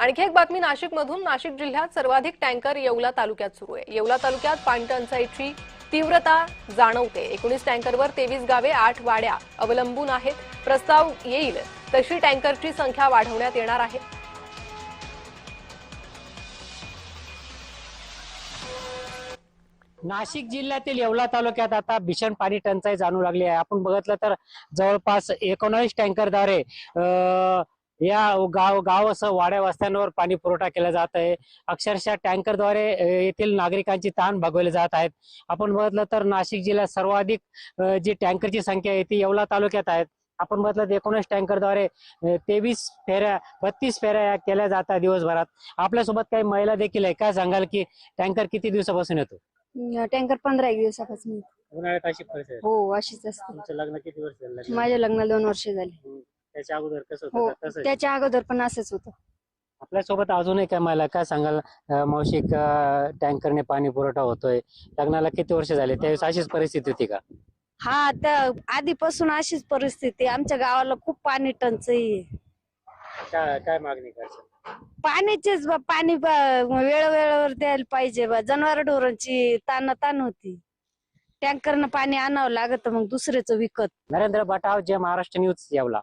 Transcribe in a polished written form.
आणखी एक बातमी नाशिकमधून। नाशिक जिल्ह्यात सर्वाधिक टँकर येवला तालुक्यात सुरू आहे। येवला तालुक्यात पाणटंचाईची तीव्रता जाणवते। 19 टँकरवर 23 गावे 8 वाड्या अवलंबून आहेत। प्रस्ताव येईल तशी टँकरची संख्या वाढवण्यात येणार आहे। नाशिक जिल्ह्यातील येवला तालुक्यात आता भीषण पाणी टंचाई जाणवू लागली आहे। आपण बघितलं तर जवळपास 19 टँकरद्वारे या गावासह वाड्या वस्त्यांवर पाणी पुरवठा केला जात आहे। अक्षरशः टँकरद्वारे येथील नागरिकांची ताण भागवली जात आहेत। आपण बघितलं तर नाशिक जिल्ह्यात सर्वाधिक जी टँकरची संख्या आहे ती येवला तालुक्यात आहे। आपण बघितलं तर 19 टँकरद्वारे 23 फेऱ्या 32 फेऱ्या केल्या जातात दिवसभरात। आपल्यासोबत काही महिला देखील आहे। काय सांगाल की टँकर किती दिवसापासून येतो? टँकर 15 दिवसापासून. उन्हाळ्यात अशी परिस्थिती? हो, अशीच असते. तुमचं लग्न किती वर्ष झालं? माझ्या लग्नाला 2 वर्ष झाली. त्याच्या अगोदर कसं हो, होतं? तसं त्याच्या अगोदर पण असंच होतं. आपल्यासोबत अजूनही काय महिला, काय सांगाल मावशी, टँकरने पाणी पुरवठा होतोय, लग्नाला किती वर्ष झाले, त्यावेळेस अशीच परिस्थिती होती का? हा, त्या आधीपासून अशीच परिस्थिती. आमच्या गावाला खूप पाणी टंचाई आहे. काय मागणी करशील? पाण्याचीच पाणी वेळोवेळेवर द्यायला पाहिजे. जनावर ढोरांची ताण होती. टँकरनं पाणी आणावं लागत मग दुसऱ्याचं विकत. नरेंद्र बटाव, जे महाराष्ट्र न्यूज, येवला।